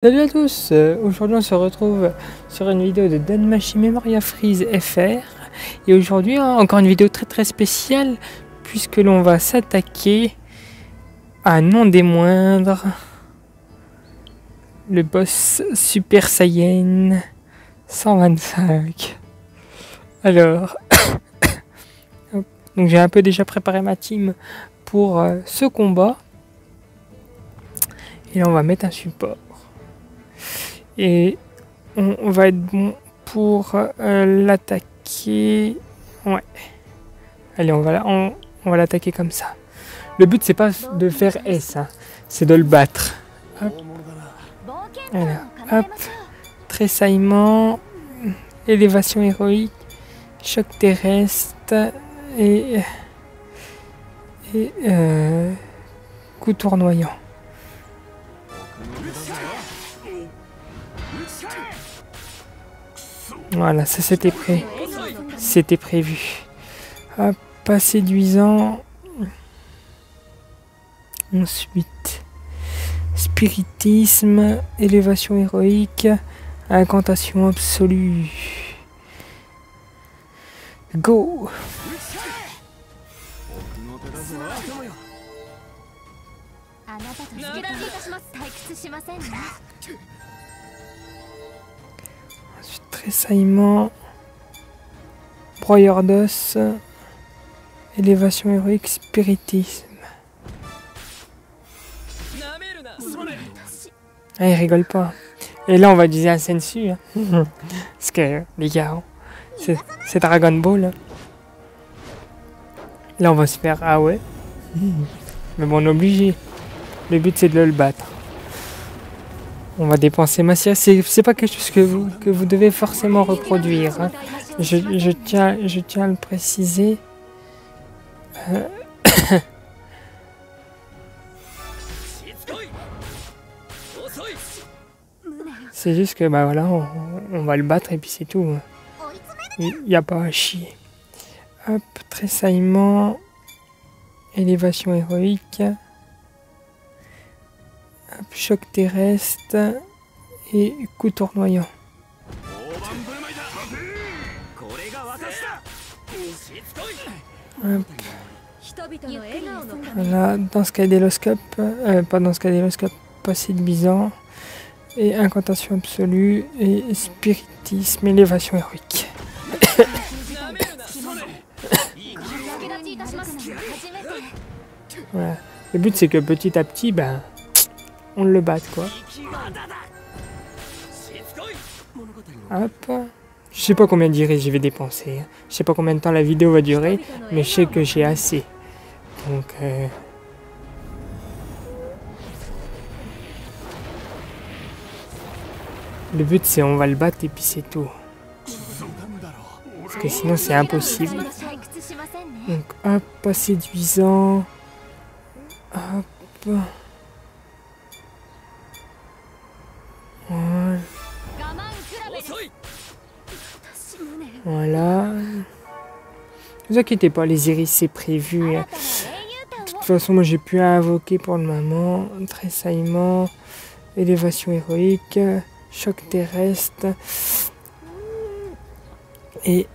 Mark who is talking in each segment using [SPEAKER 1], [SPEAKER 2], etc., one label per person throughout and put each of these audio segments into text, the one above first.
[SPEAKER 1] Salut à tous, aujourd'hui on se retrouve sur une vidéo de Danmachi Memoria Freeze FR et aujourd'hui encore une vidéo très spéciale puisque l'on va s'attaquer à non des moindres, le boss Super Saiyan 125. Alors, donc j'ai un peu déjà préparé ma team pour ce combat et là on va mettre un support. Et on va être bon pour l'attaquer. Ouais. Allez, on va l'attaquer comme ça. Le but, c'est pas de faire S, hein, c'est de le battre. Hop. Alors, hop. Tressaillement. Élévation héroïque. Choc terrestre. Et coup tournoyant. Voilà, ça c'était prévu. Hop, pas séduisant. Ensuite, spiritisme, élévation héroïque, incantation absolue. Go! Ensuite, tressaillement, broyeur d'os, élévation héroïque, spiritisme. Ah, il rigole pas. Et là, on va utiliser un sensu. Hein. Parce que, les gars, c'est Dragon Ball. Hein. Là, on va se faire. Ah ouais. Mais bon, on est obligé. Le but, c'est de le battre. On va dépenser massif. C'est pas quelque chose que vous devez forcément reproduire. Hein. Je tiens à le préciser. C'est juste que bah voilà, on va le battre et puis c'est tout. Il n'y a pas à chier. Hop, tressaillement, élévation héroïque. Hop, choc terrestre et coup tournoyant. Hop. Voilà, dans ce cadéloscope, pas dans ce cadéloscope, pas séduisant. Et incantation absolue et spiritisme, élévation héroïque. Voilà. Le but c'est que petit à petit, ben, on le batte quoi. Hop. Je sais pas combien d'iris je vais dépenser. Je sais pas combien de temps la vidéo va durer, mais je sais que j'ai assez. Donc le but c'est on va le battre et puis c'est tout. Parce que sinon c'est impossible. Donc hop, pas séduisant. Hop. Voilà. Ne vous inquiétez pas, les iris c'est prévu. Hein. De toute façon, moi j'ai pu invoquer pour le moment. Tressaillement, élévation héroïque, choc terrestre et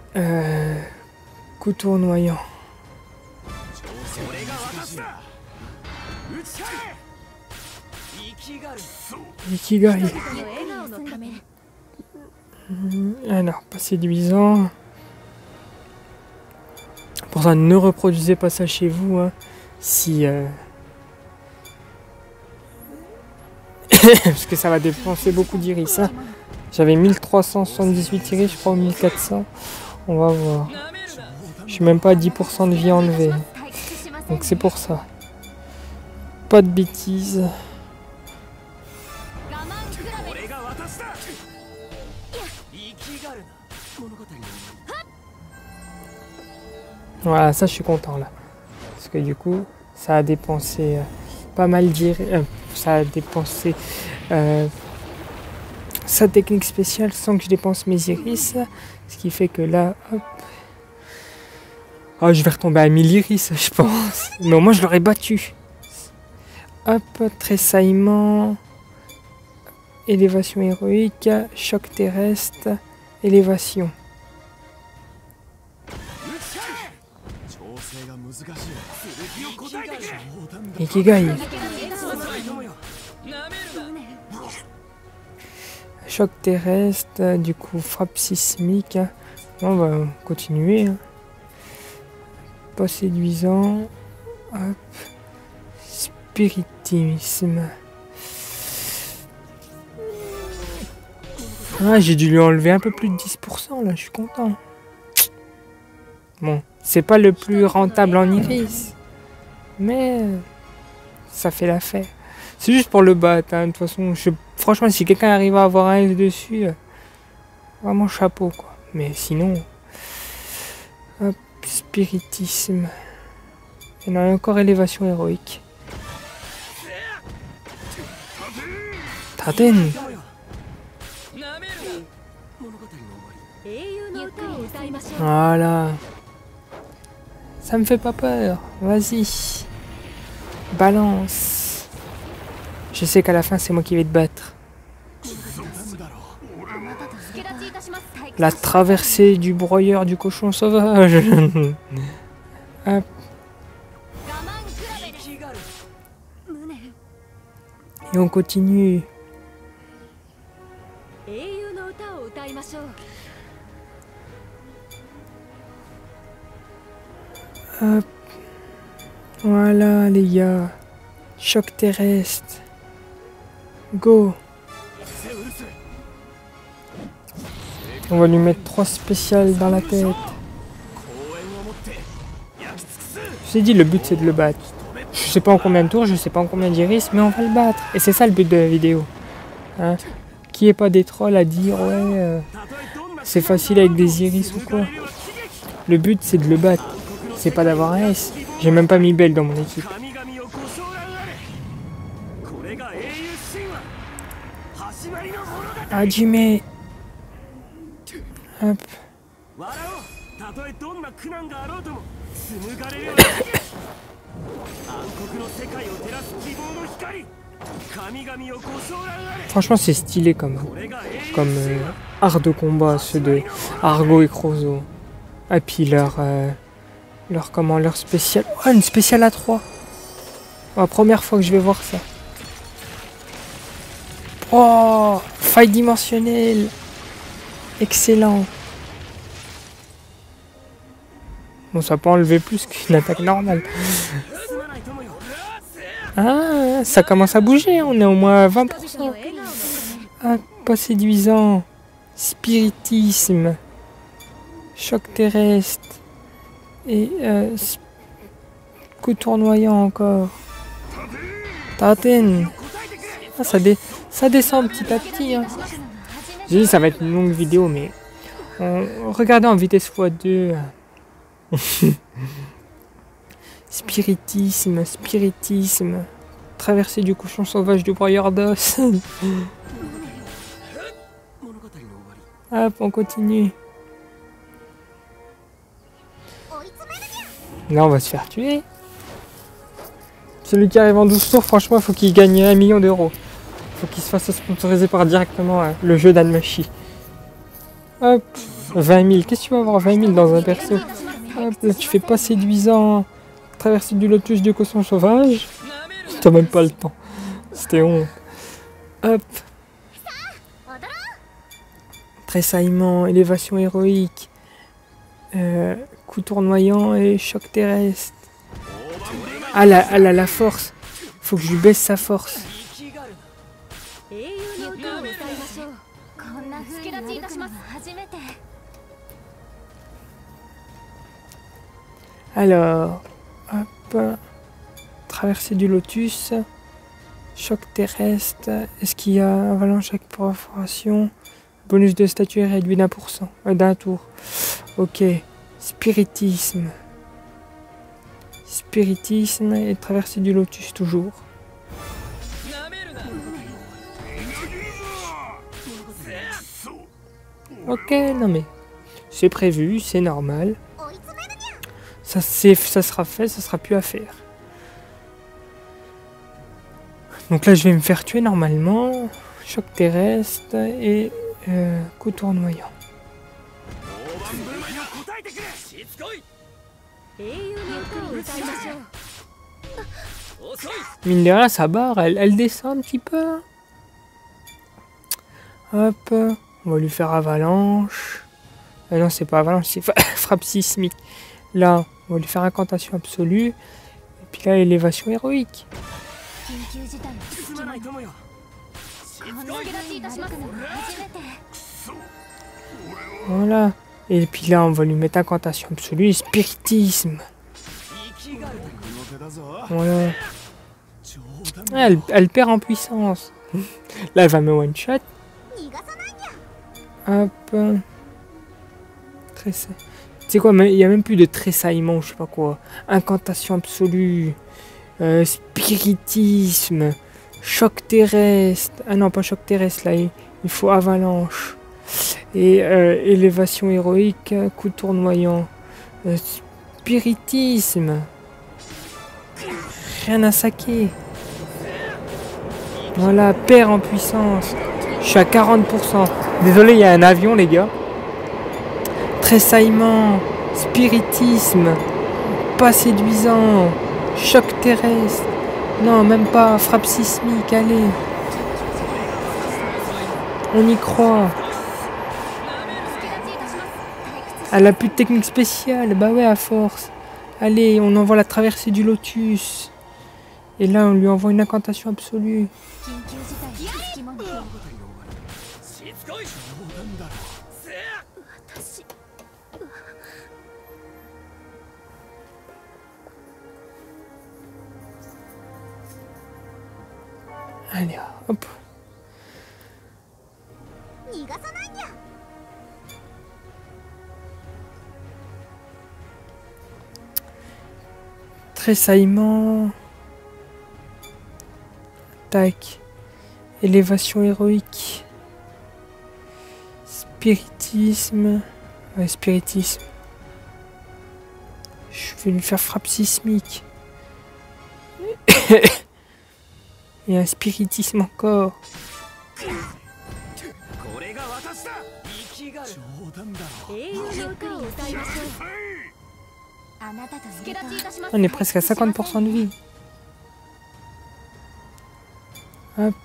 [SPEAKER 1] coup tournoyant. Ikigai. Alors, pas séduisant. Pour ça, ne reproduisez pas ça chez vous. Hein, si parce que ça va dépenser beaucoup d'iris. Hein. J'avais 1378 iris, je crois, ou 1400. On va voir. Je suis même pas à 10% de vie enlevée. Donc c'est pour ça. Pas de bêtises. Voilà, ça je suis content là. Parce que du coup, ça a dépensé pas mal d'iris. Ça a dépensé sa technique spéciale sans que je dépense mes iris. Ce qui fait que là, hop. Oh, je vais retomber à 1000 iris, je pense. Mais au moins, je l'aurais battu. Hop, tressaillement. élévation héroïque, choc terrestre, élévation. Ikigai. Choc terrestre, du coup frappe sismique. On va continuer. Pas séduisant. Hop. Spiritisme. Ah, j'ai dû lui enlever un peu plus de 10% là, je suis content. Bon, c'est pas le plus rentable en iris. Mais ça fait l'affaire. C'est juste pour le battre, hein. De toute façon, franchement, si quelqu'un arrive à avoir un S dessus, vraiment chapeau, quoi. Mais sinon, hop, spiritisme. Il y en a encore élévation héroïque. Taten. Voilà. Ça me fait pas peur. Vas-y. Balance. Je sais qu'à la fin, c'est moi qui vais te battre. La traversée du broyeur du cochon sauvage. Hop. Et on continue. Hop. Voilà les gars. Choc terrestre. Go. On va lui mettre 3 spéciales dans la tête. Je t'ai dit, le but c'est de le battre. Je sais pas en combien de tours, je sais pas en combien d'iris, mais on va le battre. Et c'est ça le but de la vidéo. Hein? Qui est pas des trolls à dire ouais c'est facile avec des iris ou quoi. Le but c'est de le battre. C'est pas d'avoir un S. J'ai même pas mis Belle dans mon équipe. Hajime. Hop. Franchement c'est stylé comme art de combat, ceux de Argo et Crozo. Et puis leur spécial. Oh, une spéciale à 3. La première fois que je vais voir ça. Oh, faille dimensionnelle. Excellent. Bon, ça peut enlever plus qu'une attaque normale. Ah, ça commence à bouger, on est au moins à 20%. Ah, pas séduisant. Spiritisme. Choc terrestre. Et coup tournoyant encore. Taten. Ah, ça descend petit à petit. Hein. J'ai dit ça va être une longue vidéo, mais regardez en vitesse x2. Spiritisme, spiritisme. Traversée du cochon sauvage du broyeur d'os. Hop, on continue. Là, on va se faire tuer. Celui qui arrive en 12 tours, franchement, il faut qu'il gagne 1 million d'euros. Il faut qu'il se fasse sponsoriser par directement le jeu d'Anmachi. Hop, 20 000. Qu'est-ce que tu vas avoir 20 000 dans un perso? Hop, là, tu fais pas séduisant. Traverser du lotus du cochon sauvage. T'as même pas le temps. C'était honte. Hop. Tressaillement, élévation héroïque. Coup tournoyant et choc terrestre. Ah, elle a la force. Faut que je lui baisse sa force. Alors, hop, traversée du lotus, choc terrestre, est-ce qu'il y a avalanche avec perforation, bonus de statut est réduit d'un tour. Ok, spiritisme. Spiritisme et traversée du lotus toujours. Ok, non mais c'est prévu, c'est normal. Ça sera fait, ça sera plus à faire. Donc là je vais me faire tuer normalement. choc terrestre et coup tournoyant. Mine de rien, sa barre, elle descend un petit peu. Hop, on va lui faire avalanche. Non, c'est pas avalanche, c'est frappe sismique. Là, on va lui faire incantation absolue. Et puis là, élévation héroïque. Voilà. Et puis là, on va lui mettre incantation absolue et spiritisme. Voilà. Elle perd en puissance. Là, elle va me one-shot. Hop. Tu sais quoi, il n'y a même plus de tressaillement, je sais pas quoi. Incantation absolue. Spiritisme. Choc terrestre. Ah non, pas choc terrestre, là. Il faut avalanche. Et élévation héroïque, coup tournoyant. Spiritisme. Rien à saquer. Voilà, perd en puissance. Je suis à 40%. Désolé, il y a un avion, les gars. Tressaillement. Spiritisme. Pas séduisant. Choc terrestre. Non, même pas. Frappe sismique, allez. On y croit. Elle a plus de technique spéciale. Bah ouais, à force. Allez, on envoie la traversée du lotus. Et là, on lui envoie une incantation absolue. Allez, hop. Tressaillement. Tac. Élévation héroïque. Spiritisme. Ouais, spiritisme. Je vais lui faire frappe sismique. Et un spiritisme encore. On est presque à 50% de vie. Hop.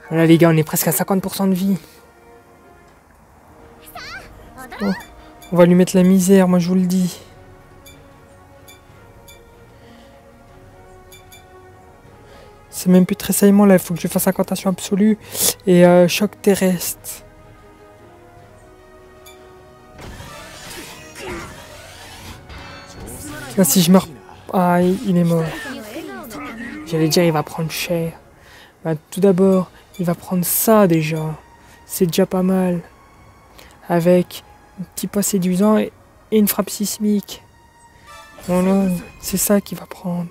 [SPEAKER 1] Voilà les gars, on est presque à 50% de vie. Oh, on va lui mettre la misère, moi je vous le dis. C'est même plus tressaillement là, il faut que je fasse incantation absolue et choc terrestre. Là, si je meurs... Ah, il est mort. J'allais dire, il va prendre cher. Bah, tout d'abord, il va prendre ça déjà. C'est déjà pas mal. Avec un petit pas séduisant et une frappe sismique. Voilà, c'est ça qu'il va prendre.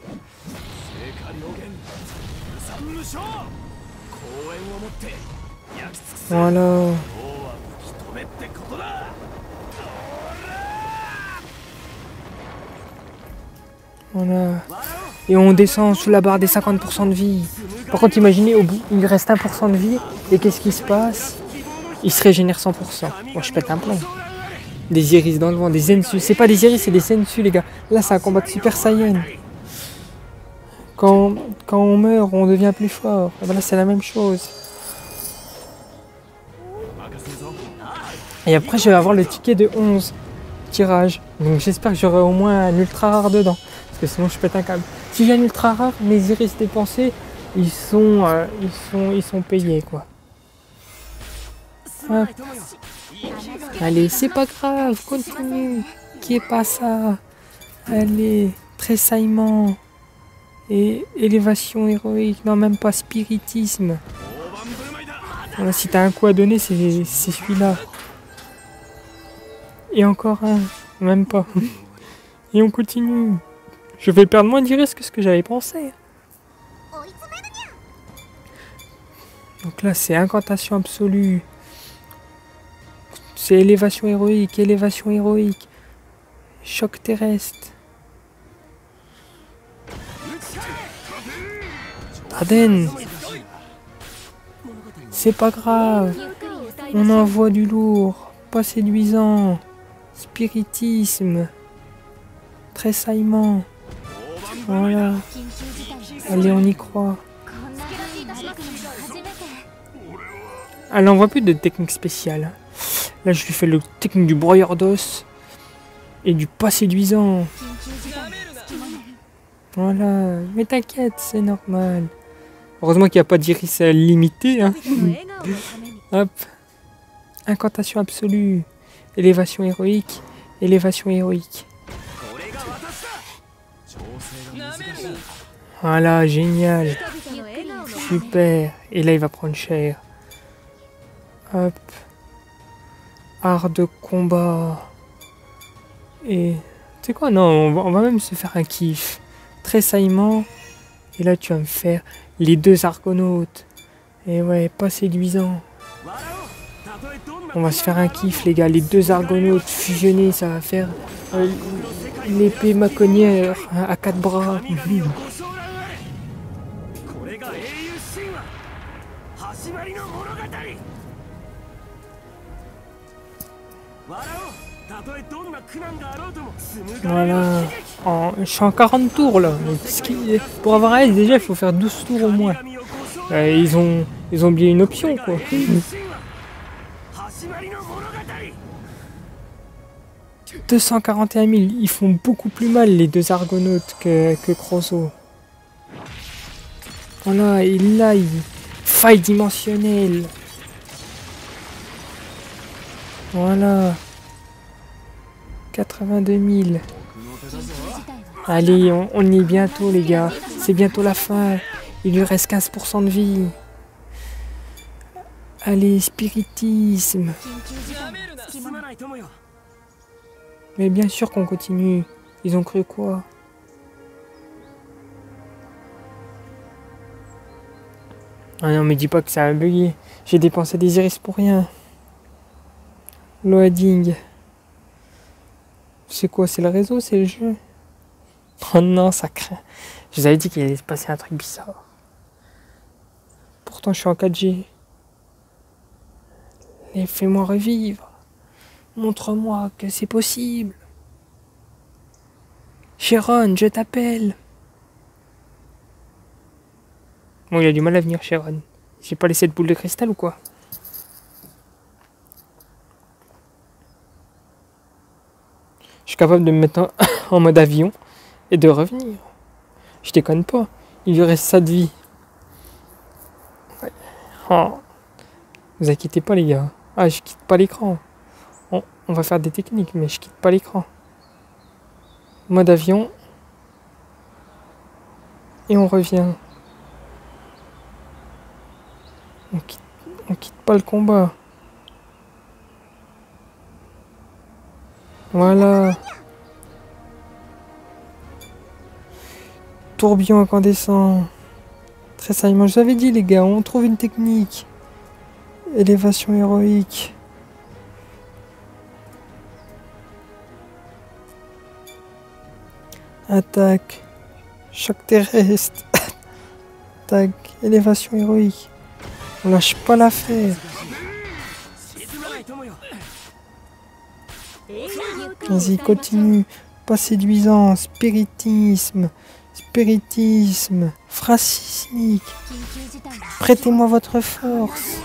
[SPEAKER 1] Voilà. Voilà. Et on descend sous la barre des 50% de vie. Par contre, imaginez, au bout, il reste 1% de vie. Et qu'est-ce qui se passe? Il se régénère 100%. Bon, je pète un plomb. Des iris dans le vent, des Zensu. C'est pas des iris, c'est des Sensu, les gars. Là, c'est un combat de Super Saiyan. Quand on meurt, on devient plus fort. Et voilà, c'est la même chose. Et après, je vais avoir le ticket de 11 tirages. Donc, j'espère que j'aurai au moins un ultra rare dedans. Parce que sinon, je pète un câble. Si j'ai un ultra rare, mes iris dépensés, ils sont payés, quoi. Hop. Allez, c'est pas grave, continue. Qui est pas ça? Allez, tressaillement. Et élévation héroïque. Non, même pas spiritisme. Voilà, si t'as un coup à donner, c'est celui-là. Et encore un. Même pas. Et on continue. Je vais perdre moins d'iris que ce que j'avais pensé. Donc là, c'est incantation absolue. C'est élévation héroïque, élévation héroïque. Choc terrestre. Arden. C'est pas grave. On envoie du lourd. Pas séduisant. Spiritisme. Tressaillement. Voilà. Allez, on y croit. Elle n'envoie plus de technique spéciale. Là, je lui fais le technique du broyeur d'os. Et du pas séduisant. Voilà. Mais t'inquiète, c'est normal. Heureusement qu'il n'y a pas d'iris limité. Hein. Hop. Incantation absolue. Élévation héroïque. Élévation héroïque. Voilà, génial. Super. Et là, il va prendre cher. Hop. Art de combat. Et... Tu sais quoi? Non, on va même se faire un kiff. Tressaillement. Et là, tu vas me faire les deux argonautes. Et ouais, pas séduisant. On va se faire un kiff, les gars. Les deux argonautes fusionnés, ça va faire l'épée maconnière à 4 bras. Voilà. Je suis en 40 tours là. Pour avoir un S, déjà, il faut faire 12 tours au moins. Ils ont oublié une option quoi. 241 000, ils font beaucoup plus mal les deux argonautes que Crozo. Voilà, et là, faille dimensionnelle. Voilà. 82 000. Allez, on y est bientôt les gars. C'est bientôt la fin. Il lui reste 15% de vie. Allez, spiritisme. Mais bien sûr qu'on continue. Ils ont cru quoi? Ah non, mais dis pas que ça a bugué. J'ai dépensé des iris pour rien. Loading. C'est quoi? C'est le réseau? C'est le jeu? Oh non, ça craint. Je vous avais dit qu'il allait se passer un truc bizarre. Pourtant, je suis en 4G. Et fais-moi revivre. Montre-moi que c'est possible. Sharon, je t'appelle. Bon, il a du mal à venir, Sharon. J'ai pas laissé de boule de cristal ou quoi? Je suis capable de me mettre en mode avion et de revenir. Je déconne pas. Il lui reste ça de vie. Ouais. Oh. Vous inquiétez pas les gars. Ah, je quitte pas l'écran. On va faire des techniques, mais je quitte pas l'écran. Mode avion. Et on revient. On quitte pas le combat. Voilà. Tourbillon incandescent. Tressaillement. Je vous avais dit les gars, on trouve une technique. Élévation héroïque. Attaque. Choc terrestre. Attaque. Élévation héroïque. On lâche pas l'affaire. Vas-y, continue. Pas séduisant. Spiritisme. Spiritisme. Phrase sismique. Prêtez-moi votre force.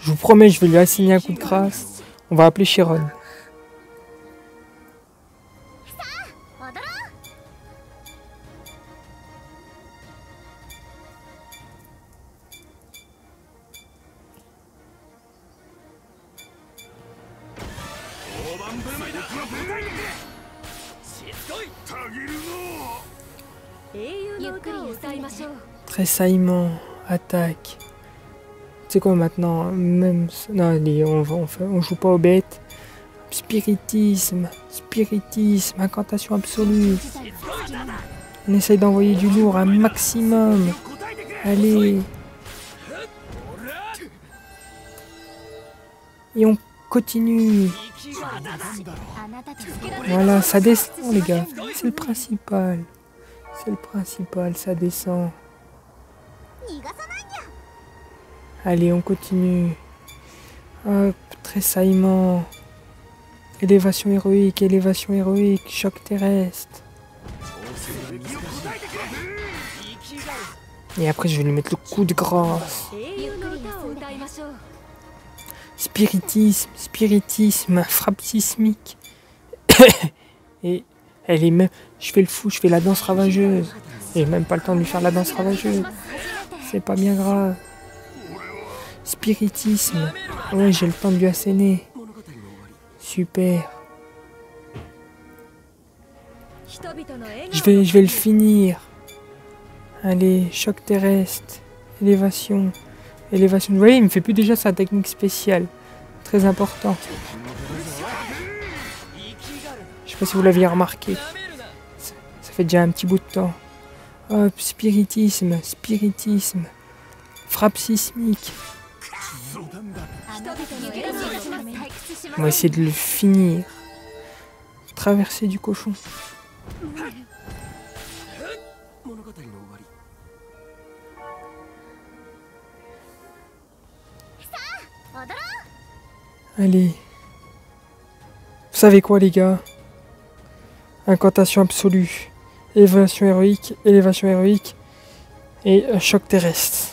[SPEAKER 1] Je vous promets, je vais lui assigner un coup de grâce. On va appeler Sharon. Tressaillement, attaque. C'est quoi maintenant? Même... Non, allez, on joue pas aux bêtes. Spiritisme, spiritisme, incantation absolue. On essaye d'envoyer du lourd un maximum. Allez. Et on continue. Voilà, ça descend les gars. C'est le principal. C'est le principal, ça descend. Allez, on continue. Hop, tressaillement. Élévation héroïque, choc terrestre. Et après, je vais lui mettre le coup de grâce. Spiritisme, spiritisme, frappe sismique. Et elle est même... Je fais le fou, je fais la danse ravageuse. J'ai même pas le temps de lui faire la danse ravageuse. C'est pas bien grave. Spiritisme. Ouais, j'ai le temps de lui asséner. Super. Je vais le finir. Allez, choc terrestre. Élévation. Élévation. Vous voyez, il me fait plus déjà sa technique spéciale. Très important. Je sais pas si vous l'aviez remarqué. Ça fait déjà un petit bout de temps. Hop, spiritisme, spiritisme. Frappe sismique. On va essayer de le finir. Traversée du cochon. Allez. Vous savez quoi les gars? Incantation absolue. Élévation héroïque et choc terrestre.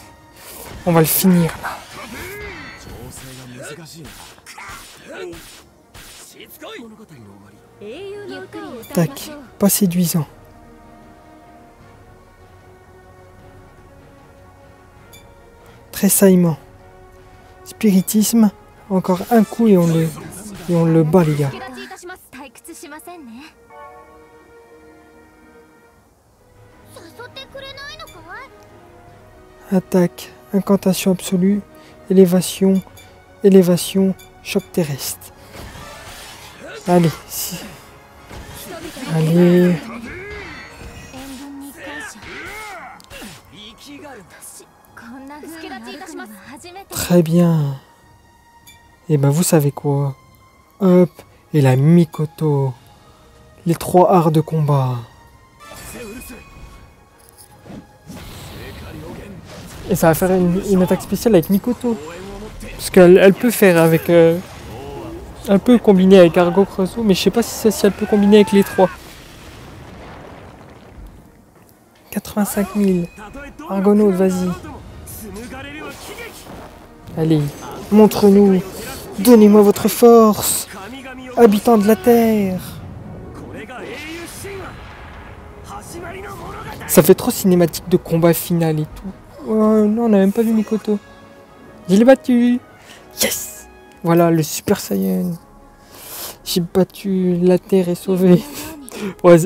[SPEAKER 1] On va le finir là. Tac, pas séduisant. Tressaillement. Spiritisme. Encore un coup et on le bat les gars. Attaque, incantation absolue, élévation, choc terrestre. Allez, allez. Très bien. Et ben vous savez quoi? Hop, et la Mikoto. Les 3 arts de combat. Et ça va faire une attaque spéciale avec Mikoto. Parce qu'elle peut faire avec... elle peut combiner avec Argo Creusot, mais je sais pas si elle peut combiner avec les 3. 85 000. Argonaute, vas-y. Allez, montre-nous. Donnez-moi votre force. Habitants de la Terre. Ça fait trop cinématique de combat final et tout. Oh, non, on n'a même pas vu Mikoto. Je l'ai battu. Yes. Voilà, le Super Saiyan. J'ai battu, la Terre est sauvée. Ouais,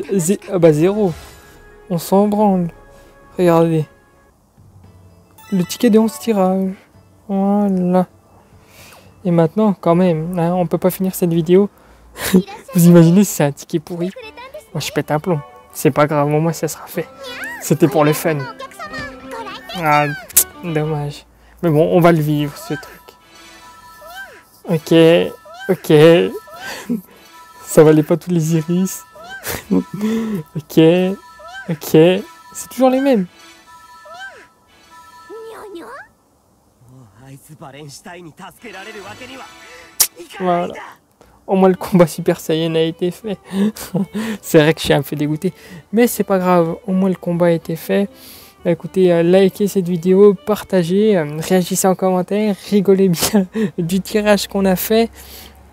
[SPEAKER 1] ah bah 0. On s'en branle. Regardez. Le ticket de 11 tirages. Voilà. Et maintenant, quand même, hein, on peut pas finir cette vidéo. Vous imaginez si c'est un ticket pourri? Moi, je pète un plomb. C'est pas grave, au moins ça sera fait. C'était pour le fun. Ah, dommage. Mais bon, on va le vivre, ce truc. Ok. Ça valait pas tous les iris. Ok. C'est toujours les mêmes. Voilà. Au moins le combat Super Saiyan a été fait. C'est vrai que je suis un peu dégoûté. Mais c'est pas grave, au moins le combat a été fait. Bah, écoutez, likez cette vidéo, partagez, réagissez en commentaire, rigolez bien du tirage qu'on a fait.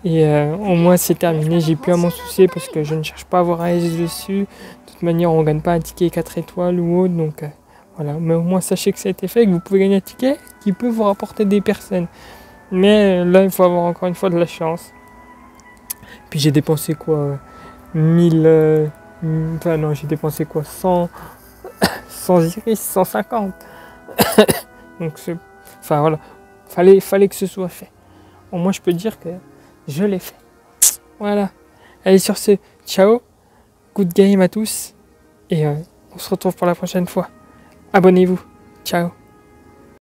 [SPEAKER 1] Et au moins c'est terminé, j'ai plus à m'en soucier parce que je ne cherche pas à avoir un S dessus. De toute manière, on ne gagne pas un ticket 4 étoiles ou autre. Donc voilà, mais au moins sachez que ça a été fait, que vous pouvez gagner un ticket qui peut vous rapporter des personnes. Mais là, il faut avoir encore une fois de la chance. Puis j'ai dépensé quoi 1000... enfin non, j'ai dépensé quoi 100 iris, 150. Donc c'est... Enfin voilà. Fallait que ce soit fait. Au moins, je peux dire que je l'ai fait. Voilà. Allez, sur ce, ciao. Good game à tous. Et on se retrouve pour la prochaine fois. Abonnez-vous. Ciao.